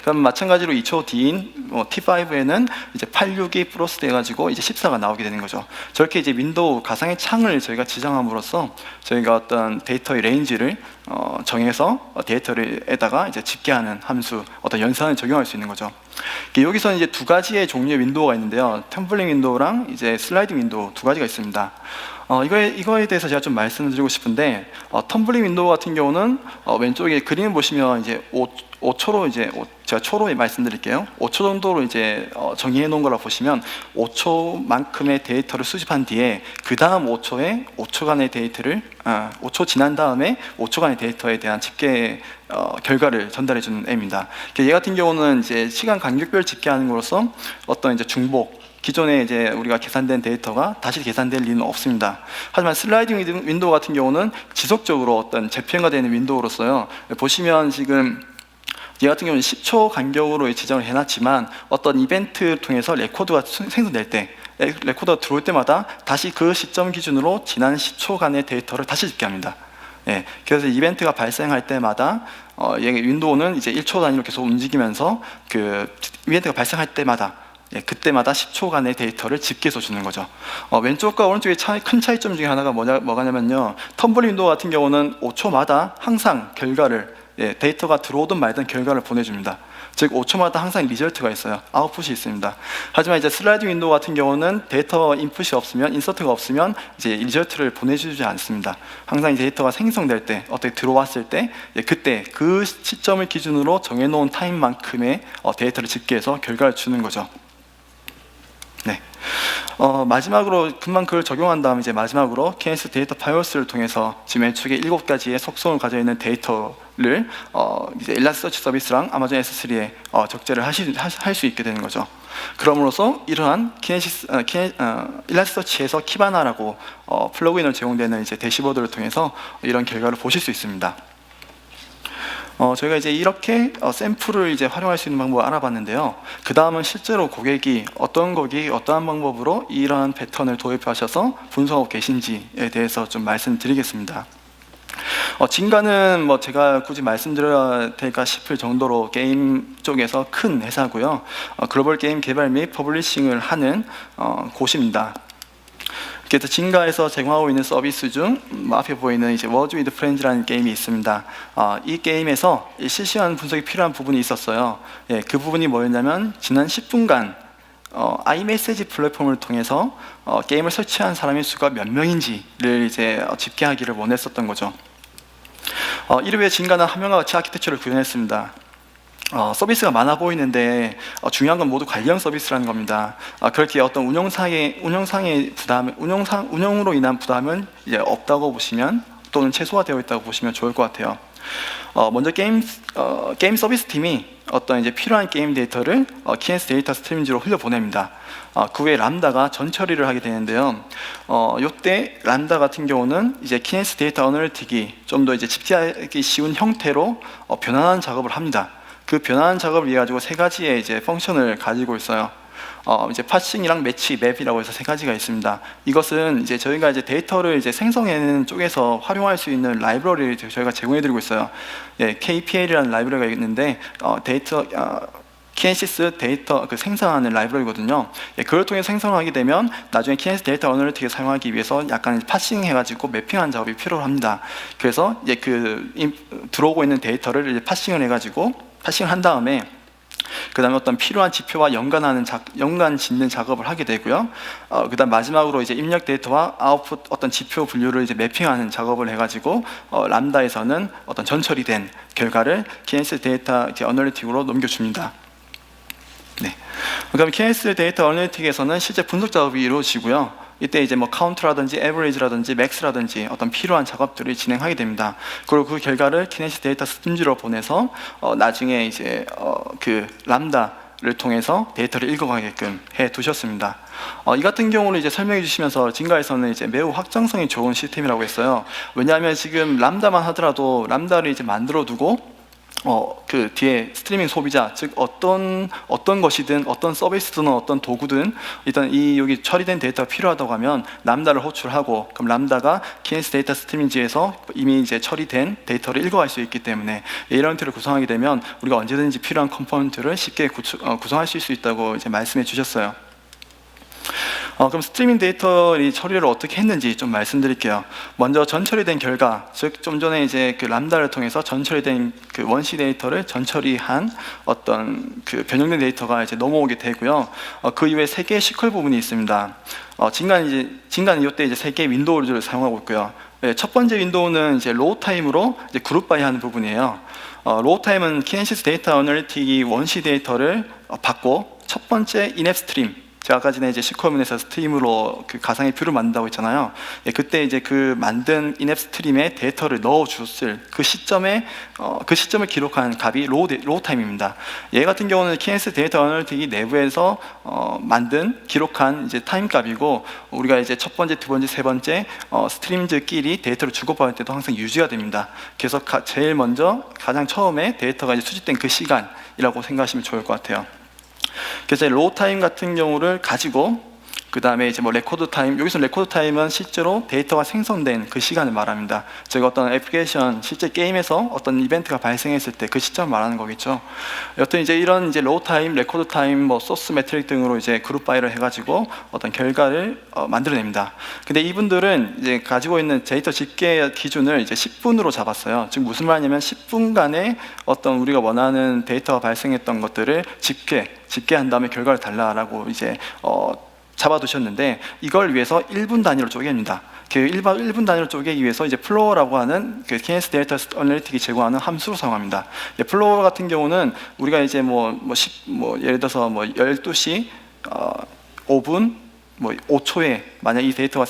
그럼 마찬가지로 2초 뒤인 T5에는 이제 86이 플러스 돼가지고 이제 14가 나오게 되는 거죠. 저렇게 이제 윈도우 가상의 창을 저희가 지정함으로써 저희가 어떤 데이터의 레인지를 정해서 데이터에다가 이제 집계하는 함수, 어떤 연산을 적용할 수 있는 거죠. 여기서는 이제 두 가지의 종류의 윈도우가 있는데요. 텀블링 윈도우랑 이제 슬라이딩 윈도우 두 가지가 있습니다. 이거에 대해서 제가 좀 말씀드리고 싶은데, 텀블링 윈도우 같은 경우는 왼쪽에 그림을 보시면 이제 5초로 이제 제가 초로 말씀드릴게요. 5초 정도로 이제 정의해 놓은 거라 보시면 5초만큼의 데이터를 수집한 뒤에 그 다음 5초에 5초간의 데이터를 5초 지난 다음에 5초간의 데이터에 대한 집계 결과를 전달해 주는 앱입니다. 얘 같은 경우는 이제 시간 간격별 집계하는 것으로서 어떤 이제 중복, 기존에 이제 우리가 계산된 데이터가 다시 계산될 리는 없습니다. 하지만 슬라이딩 윈도우 같은 경우는 지속적으로 어떤 재평가 되는 윈도우로서요. 보시면 지금 얘 같은 경우는 10초 간격으로 지정을 해놨지만 어떤 이벤트를 통해서 레코드가 생성될 때, 레코드가 들어올 때마다 다시 그 시점 기준으로 지난 10초간의 데이터를 다시 집계합니다. 그래서 이벤트가 발생할 때마다 윈도우는 이제 1초 단위로 계속 움직이면서 그 이벤트가 발생할 때마다 그때마다 10초간의 데이터를 집계해서 주는 거죠. 왼쪽과 오른쪽의 큰 차이점 중에 하나가 뭐냐면요. 텀블링 윈도우 같은 경우는 5초마다 항상 결과를 데이터가 들어오든 말든 결과를 보내줍니다. 즉 5초마다 항상 리절트가 있어요. 아웃풋이 있습니다. 하지만 이제 슬라이딩 윈도우 같은 경우는 데이터 인풋이 없으면, 인서트가 없으면 이제 리절트를 보내주지 않습니다. 항상 데이터가 생성될 때, 어떻게 들어왔을 때, 그때 그 시점을 기준으로 정해놓은 타임만큼의 데이터를 집계해서 결과를 주는 거죠. 마지막으로 금방 그걸 적용한 다음 이제 마지막으로 키네시스 데이터 파이오스를 통해서 지금 왼쪽에 7가지의 속성을 가지고 있는 데이터를 이제 일라스서치 서비스랑 아마존 S3에 적재를 할 수 있게 되는 거죠. 그럼으로써 이러한 일라스서치에서 키바나라고 플러그인으로 제공되는 이제 대시보드를 통해서 이런 결과를 보실 수 있습니다. 저희가 이제 이렇게 샘플을 이제 활용할 수 있는 방법을 알아봤는데요. 그 다음은 실제로 고객이 어떠한 방법으로 이러한 패턴을 도입하셔서 분석하고 계신지에 대해서 좀 말씀드리겠습니다. 진가는 뭐 제가 굳이 말씀드려야 될까 싶을 정도로 게임 쪽에서 큰 회사고요. 글로벌 게임 개발 및 퍼블리싱을 하는 곳입니다. 그래서 진가에서 제공하고 있는 서비스 중 앞에 보이는 이제 Words with Friends라는 게임이 있습니다. 이 게임에서 실시간 분석이 필요한 부분이 있었어요. 그 부분이 뭐였냐면 지난 10분간 iMessage 플랫폼을 통해서 게임을 설치한 사람의 수가 몇 명인지를 이제 집계하기를 원했었던 거죠. 이를 진가는 화면과 같이 아키텍처를 구현했습니다. 서비스가 많아 보이는데 중요한 건 모두 관련 서비스라는 겁니다. 그렇게 어떤 운영상의 부담, 운영으로 인한 부담은 이제 없다고 보시면, 또는 최소화되어 있다고 보시면 좋을 것 같아요. 먼저 게임 서비스 팀이 어떤 이제 필요한 게임 데이터를 키네시스 데이터 스트림즈로 흘려보냅니다. 그 외에 람다가 전처리를 하게 되는데요. 이때 람다 같은 경우는 이제 키네시스 데이터 어널리틱이 좀 더 이제 집계하기 쉬운 형태로 변환하는 작업을 합니다. 그 변환 작업을 위해 가지고 세 가지의 이제 펑션을 가지고 있어요. 이제 파싱이랑 매치, 맵이라고 해서 세 가지가 있습니다. 이것은 이제 저희가 이제 데이터를 이제 생성하는 쪽에서 활용할 수 있는 라이브러리를 저희가 제공해드리고 있어요. KPL이라는 라이브러리가 있는데 키네시스 데이터 생성하는 라이브러리거든요. 그걸 통해 생성하게 되면 나중에 키네시스 데이터 어널리틱을 사용하기 위해서 약간 파싱 해가지고 매핑하는 작업이 필요합니다. 그래서 이제 들어오고 있는 데이터를 이제 파싱을 해가지고 파싱을 한 다음에 그 다음에 어떤 필요한 지표와 연관 짓는 작업을 하게 되고요. 그 다음 마지막으로 이제 입력 데이터와 아웃풋 어떤 지표 분류를 이제 매핑하는 작업을 해가지고 람다에서는 어떤 전처리된 결과를 키네시스 데이터 어널리틱으로 넘겨줍니다. 네. 그럼 키네시스 데이터 어널리틱에서는 실제 분석 작업이 이루어지고요. 이때 이제 뭐 카운트라든지 에버리지라든지 맥스라든지 어떤 필요한 작업들을 진행하게 됩니다. 그리고 그 결과를 키네시스 데이터 스팀즈로 보내서 나중에 이제 그 람다를 통해서 데이터를 읽어가게끔 해 두셨습니다. 이 같은 경우는 이제 설명해 주시면서 진가에서는 이제 매우 확장성이 좋은 시스템이라고 했어요. 왜냐하면 지금 람다만 하더라도 람다를 이제 만들어 두고 그 뒤에 스트리밍 소비자, 즉 어떤 것이든 어떤 서비스든 어떤 도구든 일단 여기 처리된 데이터가 필요하다고 하면 람다를 호출하고, 그럼 람다가 키네시스 데이터 스트리밍지에서 이미 이제 처리된 데이터를 읽어갈 수 있기 때문에 이런 형태를 구성하게 되면 우리가 언제든지 필요한 컴포넌트를 쉽게 구성하실 수 있다고 이제 말씀해 주셨어요. 그럼 스트리밍 데이터 처리를 어떻게 했는지 좀 말씀드릴게요. 먼저 전처리된 결과, 즉 좀 전에 이제 그 람다를 통해서 전처리된 그 원시 데이터를 전처리한 어떤 그 변형된 데이터가 이제 넘어오게 되고요. 그 이후에 세 개의 시퀄 부분이 있습니다. 진간은 이때 이제 세 개의 윈도우를 사용하고 있고요. 첫 번째 윈도우는 이제 로우 타임으로 이제 그룹 바이 하는 부분이에요. 로우 타임은 키네시스 데이터 어널리틱이 원시 데이터를 받고 첫 번째 인앱 스트림, 제가 아까 전에 이제 시퀄문에서 스트림으로 그 가상의 뷰를 만든다고 했잖아요. 그때 이제 그 만든 인앱 스트림에 데이터를 넣어줬을 그 시점을 기록한 값이 로우 타임입니다. 얘 같은 경우는 키네시스 데이터 어널리틱이 내부에서 기록한 이제 타임 값이고, 우리가 이제 첫 번째, 두 번째, 세 번째 스트림즈끼리 데이터를 주고받을 때도 항상 유지가 됩니다. 그래서 제일 먼저 가장 처음에 데이터가 이제 수집된 그 시간이라고 생각하시면 좋을 것 같아요. 그래서 로우 타임 같은 경우를 가지고 그 다음에 이제 뭐 레코드 타임, 여기서 레코드 타임은 실제로 데이터가 생성된 그 시간을 말합니다. 즉 어떤 애플리케이션, 실제 게임에서 어떤 이벤트가 발생했을 때 그 시점을 말하는 거겠죠. 여튼 이제 이런 이제 로우 타임, 레코드 타임, 뭐 소스 매트릭 등으로 이제 그룹 바이를 해가지고 어떤 결과를 만들어냅니다. 근데 이분들은 이제 가지고 있는 데이터 집계 기준을 이제 10분으로 잡았어요. 즉 무슨 말이냐면 10분간에 어떤 우리가 원하는 데이터가 발생했던 것들을 집계한 다음에 결과를 달라라고 이제 잡아두셨는데, 이걸 위해서 1분 단위로 쪼갭니다. 그 1분 단위로 쪼개기 위해서 이제 플로어라고 하는 그 키네시스 데이터 어널리틱이 제공하는 함수를 사용합니다. 플로어 같은 경우는 우리가 이제 예를 들어서 12시 5분 5초에 만약 이 데이터가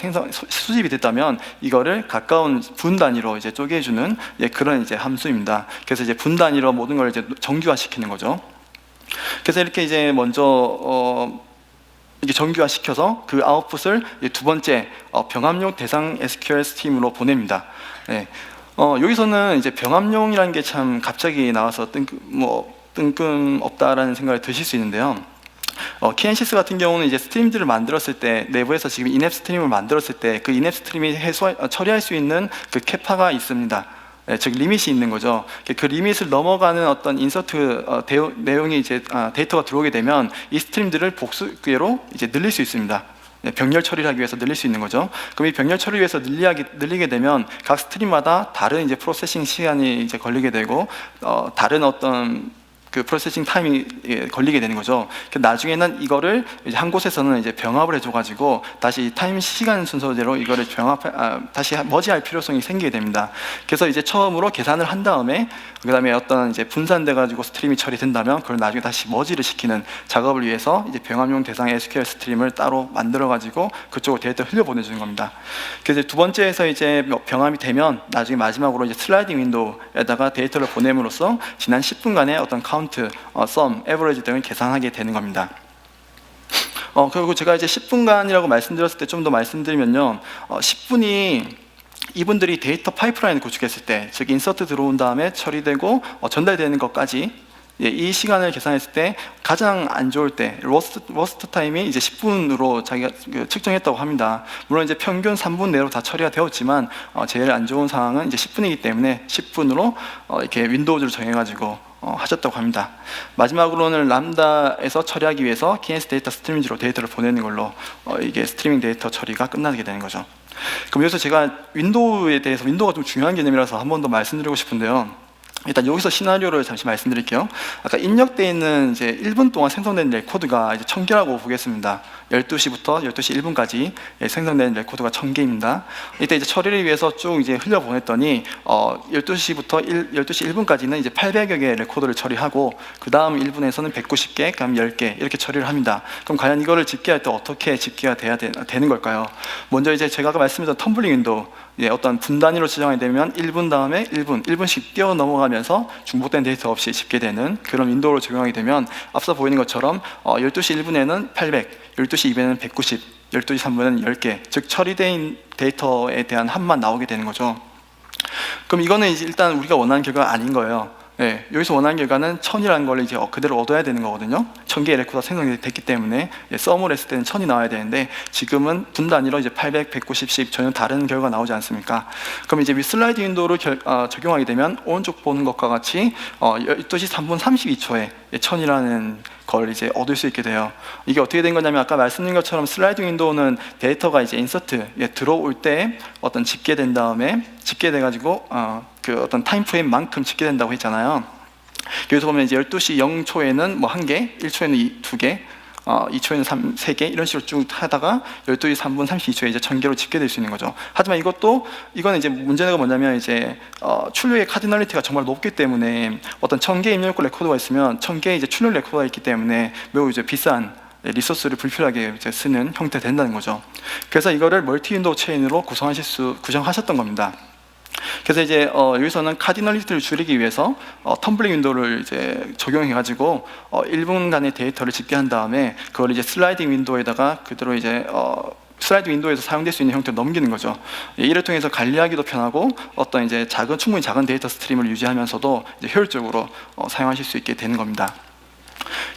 수집이 됐다면 이거를 가까운 분 단위로 이제 쪼개주는 그런 이제 함수입니다. 그래서 이제 분 단위로 모든 걸 이제 정규화시키는 거죠. 그래서 이렇게 이제 먼저 이게 정규화시켜서 그 아웃풋을 두 번째 병합용 대상 SQL 스팀으로 보냅니다. 여기서는 이제 병합용이라는 게 참 갑자기 나와서 뜬금없다라는 생각이 드실 수 있는데요. 키넨시스 같은 경우는 이제 스트림들을 만들었을 때 내부에서 지금 인앱 스트림을 만들었을 때 그 인앱 스트림이 처리할 수 있는 그 캐파가 있습니다. 즉 리밋이 있는 거죠. 그 리밋을 넘어가는 어떤 인서트 내용이 이제 데이터가 들어오게 되면 이 스트림들을 복수계로 이제 늘릴 수 있습니다. 병렬 처리를 하기 위해서 늘릴 수 있는 거죠. 그럼 이 병렬 처리를 위해서 늘리게 되면 각 스트림마다 다른 이제 프로세싱 시간이 이제 걸리게 되고 다른 어떤 그 프로세싱 타임이 걸리게 되는 거죠. 나중에는 이거를 이제 한 곳에서는 이제 병합을 해줘가지고 다시 타임 시간 순서대로 이거를 다시 머지할 필요성이 생기게 됩니다. 그래서 이제 처음으로 계산을 한 다음에 그 다음에 어떤 이제 분산돼가지고 스트림이 처리된다면 그걸 나중에 다시 머지를 시키는 작업을 위해서 이제 병합용 대상 SQL 스트림을 따로 만들어가지고 그쪽으로 데이터 흘려보내주는 겁니다. 그래서 두 번째에서 이제 병합이 되면 나중에 마지막으로 이제 슬라이딩 윈도우에다가 데이터를 보냄으로써 지난 10분간의 어떤 카운트, 썸, 에버리지 등을 계산하게 되는 겁니다. 그리고 제가 이제 10분간이라고 말씀드렸을 때 좀 더 말씀드리면요, 10분이 이분들이 데이터 파이프라인을 구축했을 때, 즉 인서트 들어온 다음에 처리되고 전달되는 것까지 이 시간을 계산했을 때 가장 안 좋을 때 로스트 타임이 이제 10분으로 자기가 측정했다고 합니다. 물론 이제 평균 3분 내로 다 처리가 되었지만 제일 안 좋은 상황은 이제 10분이기 때문에 10분으로 이렇게 윈도우즈를 정해가지고 하셨다고 합니다. 마지막으로는 람다에서 처리하기 위해서 키네시스 데이터 스트리밍지로 데이터를 보내는 걸로 이게 스트리밍 데이터 처리가 끝나게 되는 거죠. 그럼 여기서 제가 윈도우에 대해서, 윈도우가 좀 중요한 개념이라서 한 번 더 말씀드리고 싶은데요. 일단 여기서 시나리오를 잠시 말씀드릴게요. 아까 입력되어 있는 이제 1분 동안 생성된 레코드가 이제 1000개라고 보겠습니다. 12시부터 12시 1분까지 생성된 레코드가 1000개입니다. 이때 이제 처리를 위해서 쭉 이제 흘려보냈더니 12시부터 12시 1분까지는 이제 800여 개의 레코드를 처리하고 그 다음 1분에서는 190개, 그다음 10개 이렇게 처리를 합니다. 그럼 과연 이거를 집계할 때 어떻게 집계가 되는 걸까요? 먼저 이제 제가 아까 말씀드렸던 텀블링 윈도우, 어떤 분 단위로 지정이 되면 1분 다음에 1분씩 뛰어 넘어가면서 중복된 데이터 없이 집계되는 그런 윈도우를 적용하게 되면 앞서 보이는 것처럼 12시 1분에는 800, 12시 2분에는 190, 12시 3분에는 10개, 즉 처리된 데이터에 대한 합만 나오게 되는 거죠. 그럼 이거는 이제 일단 우리가 원하는 결과가 아닌 거예요. 여기서 원하는 결과는 1000이라는 걸 이제 그대로 얻어야 되는 거거든요. 1000개의 레코드가 생성이 됐기 때문에 썸을 했을 때는 1000이 나와야 되는데 지금은 분 단위로 이제 800, 190, 10 전혀 다른 결과가 나오지 않습니까? 그럼 이제 슬라이드 윈도우를 적용하게 되면 오른쪽 보는 것과 같이 12시 3분 32초에 1000이라는 걸 이제 얻을 수 있게 돼요. 이게 어떻게 된 거냐면 아까 말씀드린 것처럼 슬라이드 윈도우는 데이터가 이제 인서트 들어올 때 어떤 집계된 다음에 집계돼 가지고 그 어떤 타임 프레임만큼 집계된다고 했잖아요. 여기서 보면 이제 12시 0초에는 뭐 1개, 1초에는 2개, 2초에는 3개 이런 식으로 쭉 하다가 12시 3분 32초에 이제 1000개로 집계될 수 있는 거죠. 하지만 이거는 이제 문제가 뭐냐면 이제 출력의 카디널리티가 정말 높기 때문에 어떤 1000개 입력 레코드가 있으면 1000개 이제 출력 레코드가 있기 때문에 매우 이제 비싼 리소스를 불필요하게 이제 쓰는 형태 된다는 거죠. 그래서 이거를 멀티 윈도우 체인으로 구성하셨던 겁니다. 그래서 이제 여기서는 카디널리티를 줄이기 위해서 텀블링 윈도우를 이제 적용해가지고 1분간의 데이터를 집계한 다음에 그걸 이제 슬라이딩 윈도우에다가 그대로 이제 슬라이드 윈도우에서 사용될 수 있는 형태로 넘기는 거죠. 이를 통해서 관리하기도 편하고 어떤 이제 충분히 작은 데이터 스트림을 유지하면서도 이제 효율적으로 사용하실 수 있게 되는 겁니다.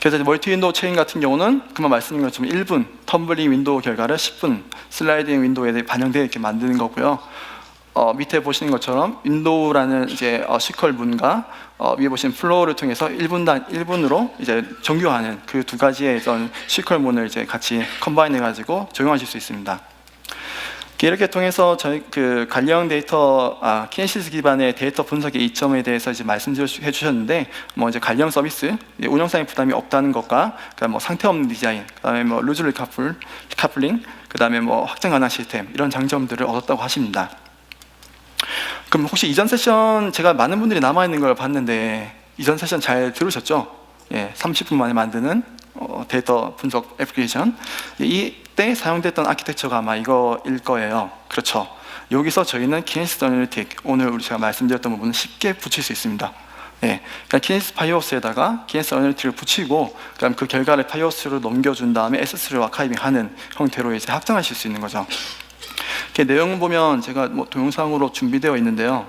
그래서 이제 멀티 윈도우 체인 같은 경우는 그만 말씀드린 것처럼 1분 텀블링 윈도우 결과를 10분 슬라이딩 윈도우에 반영되어 이렇게 만드는 거고요. 밑에 보시는 것처럼 윈도우라는 이제 시퀄 문과 위에 보시는 플로우를 통해서 1분으로 이제 정교하는 그 두 가지의 어떤 시퀄 문을 이제 같이 컴바인 해가지고 적용하실 수 있습니다. 이렇게 통해서 저희 그 관련 데이터, 키네시스 기반의 데이터 분석의 이점에 대해서 이제 말씀해 주셨는데, 뭐 이제 관련 서비스, 운영상의 부담이 없다는 것과, 그다음 뭐 상태 없는 디자인, 그다음에 뭐 루즈 카플링, 그다음에 뭐 확장 가능 시스템 이런 장점들을 얻었다고 하십니다. 그럼 혹시 이전 세션 제가 많은 분들이 남아 있는 걸 봤는데 이전 세션 잘 들으셨죠? 30분 만에 만드는 데이터 분석 애플리케이션. 이때 사용됐던 아키텍처가 아마 이거일 거예요. 그렇죠. 여기서 저희는 키네시스 어널리틱, 오늘 제가 말씀드렸던 부분은 쉽게 붙일 수 있습니다. 그러니까 키네시스 파이오스에다가 키네시스 어널리틱을 붙이고 그다음 그 결과를 파이오스로 넘겨준 다음에 S3로 아카이빙하는 형태로 이제 확장하실 수 있는 거죠. 이렇게 내용을 보면 제가 뭐 동영상으로 준비되어 있는데요.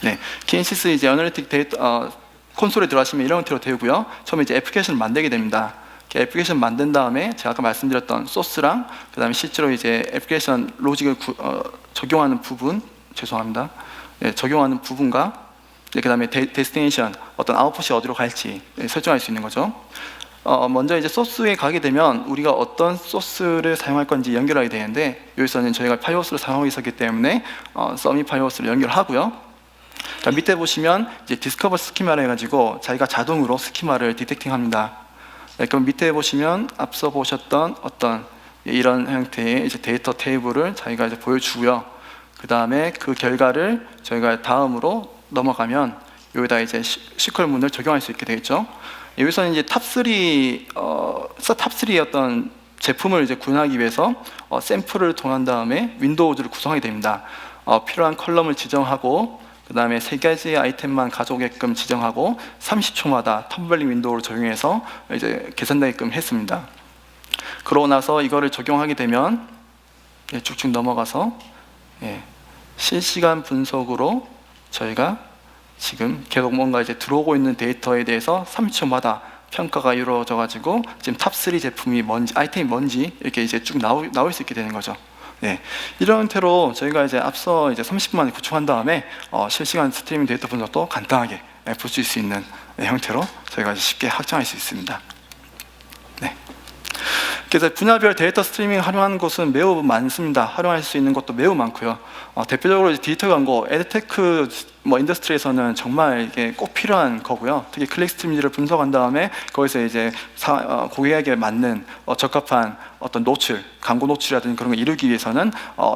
네, 키네시스 이제 애널리틱 데이터 콘솔에 들어가시면 이런 형태로 되고요. 처음에 이제 애플리케이션을 만들게 됩니다. 애플리케이션 만든 다음에 제가 아까 말씀드렸던 소스랑 그다음에 실제로 이제 애플리케이션 로직을 적용하는 부분, 죄송합니다. 네, 적용하는 부분과 그다음에 데스티네이션 어떤 아웃풋이 어디로 갈지 설정할 수 있는 거죠. 먼저 이제 소스에 가게 되면 우리가 어떤 소스를 사용할 건지 연결하게 되는데 여기서는 저희가 파이오스를 사용하고 있었기 때문에 서미 파이오스를 연결하고요. 밑에 보시면 이제 디스커버 스키마를 해가지고 자기가 자동으로 스키마를 디텍팅합니다. 네, 그럼 밑에 보시면 앞서 보셨던 어떤 이런 형태의 이제 데이터 테이블을 자기가 이제 보여주고요. 그 다음에 그 결과를 저희가 다음으로 넘어가면 여기다 이제 SQL 문을 적용할 수 있게 되겠죠. 여기서는 이제 탑3의 어떤 제품을 이제 구현하기 위해서 샘플을 통한 다음에 윈도우즈를 구성하게 됩니다. 필요한 컬럼을 지정하고 그 다음에 3가지 아이템만 가져오게끔 지정하고 30초마다 텀블링 윈도우를 적용해서 이제 계산되게끔 했습니다. 그러고 나서 이거를 적용하게 되면 쭉쭉 넘어가서 실시간 분석으로 저희가 지금 계속 뭔가 이제 들어오고 있는 데이터에 대해서 30초마다 평가가 이루어져 가지고 지금 탑3 제품이 뭔지, 아이템이 뭔지 이렇게 이제 쭉 나올 수 있게 되는 거죠. 네, 이런 형태로 저희가 이제 앞서 이제 30분 만에 구축한 다음에 실시간 스트리밍 데이터 분석도 간단하게 볼 수 있는 형태로 저희가 쉽게 확장할 수 있습니다. 네. 그래서 분야별 데이터 스트리밍 활용하는 곳은 매우 많습니다. 활용할 수 있는 것도 매우 많고요. 대표적으로 이제 디지털 광고, 에드테크 인더스트리에서는 정말 이게 꼭 필요한 거고요. 특히 클릭 스트림들을 분석한 다음에 거기서 이제 고객에게 맞는 적합한 어떤 노출, 광고 노출이라든지 그런 걸 이루기 위해서는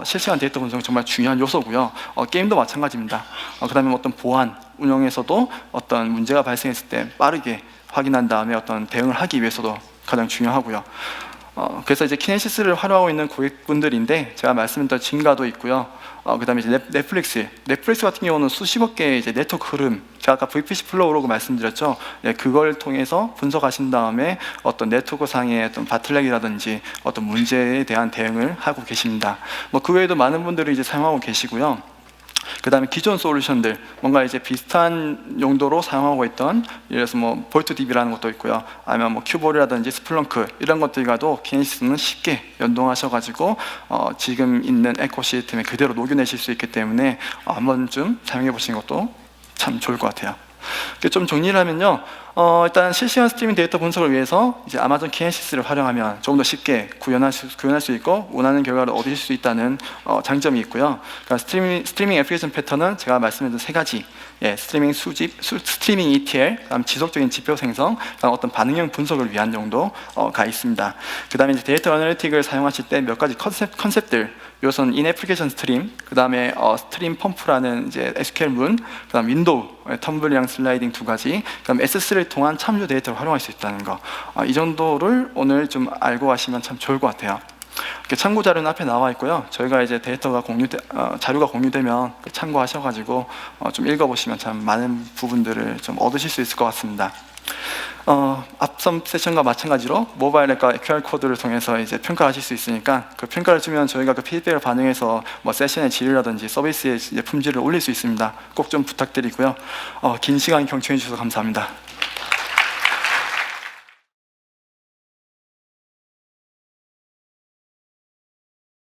실시간 데이터 분석이 정말 중요한 요소고요. 게임도 마찬가지입니다. 그다음에 어떤 보안, 운영에서도 어떤 문제가 발생했을 때 빠르게 확인한 다음에 어떤 대응을 하기 위해서도 가장 중요하고요. 그래서 이제 키네시스를 활용하고 있는 고객분들인데 제가 말씀드렸던 진가도 있고요. 그다음에 이제 넷플릭스 같은 경우는 수십억 개의 이제 네트워크 흐름, 제가 아까 VPC 플로우라고 말씀드렸죠. 그걸 통해서 분석하신 다음에 어떤 네트워크 상의 어떤 바틀렉이라든지 어떤 문제에 대한 대응을 하고 계십니다. 그 외에도 많은 분들이 이제 사용하고 계시고요. 그 다음에 기존 솔루션들, 뭔가 이제 비슷한 용도로 사용하고 있던, 예를 들어서 볼트DB라는 것도 있고요. 아니면 큐볼이라든지 스플렁크 이런 것들과도 키네시스는 쉽게 연동하셔가지고 지금 있는 에코시스템에 그대로 녹여내실 수 있기 때문에 한 번쯤 사용해 보시는 것도 참 좋을 것 같아요. 좀 정리를 하면요, 일단 실시간 스트리밍 데이터 분석을 위해서 이제 아마존 키네시스를 활용하면 조금 더 쉽게 구현할 수 있고 원하는 결과를 얻으실 수 있다는 장점이 있고요. 그러니까 스트리밍 애플리케이션 패턴은 제가 말씀드린 3가지, 스트리밍 수집, 스트리밍 ETL, 그다음 지속적인 지표 생성, 그다음 어떤 반응형 분석을 위한 정도가 있습니다. 그다음에 이제 데이터 애널리틱을 사용하실 때 몇 가지 컨셉들, 이것은 인 애플리케이션 스트림, 그 다음에 스트림 펌프라는 이제 SQL 문, 그 다음 윈도우, 텀블링 슬라이딩 2가지, 그 다음 S3를 통한 참조 데이터를 활용할 수 있다는 거, 이 정도를 오늘 좀 알고 가시면 참 좋을 것 같아요. 참고 자료는 앞에 나와 있고요. 저희가 이제 데이터가 자료가 공유되면 참고하셔가지고 좀 읽어보시면 참 많은 부분들을 좀 얻으실 수 있을 것 같습니다. 앞선 세션과 마찬가지로 모바일 앱과 QR 코드를 통해서 이제 평가하실 수 있으니까 그 평가를 주면 저희가 그 피드백을 반영해서 세션의 질이라든지 서비스의 이제 품질을 올릴 수 있습니다. 꼭 좀 부탁드리고요. 긴 시간 경청해 주셔서 감사합니다.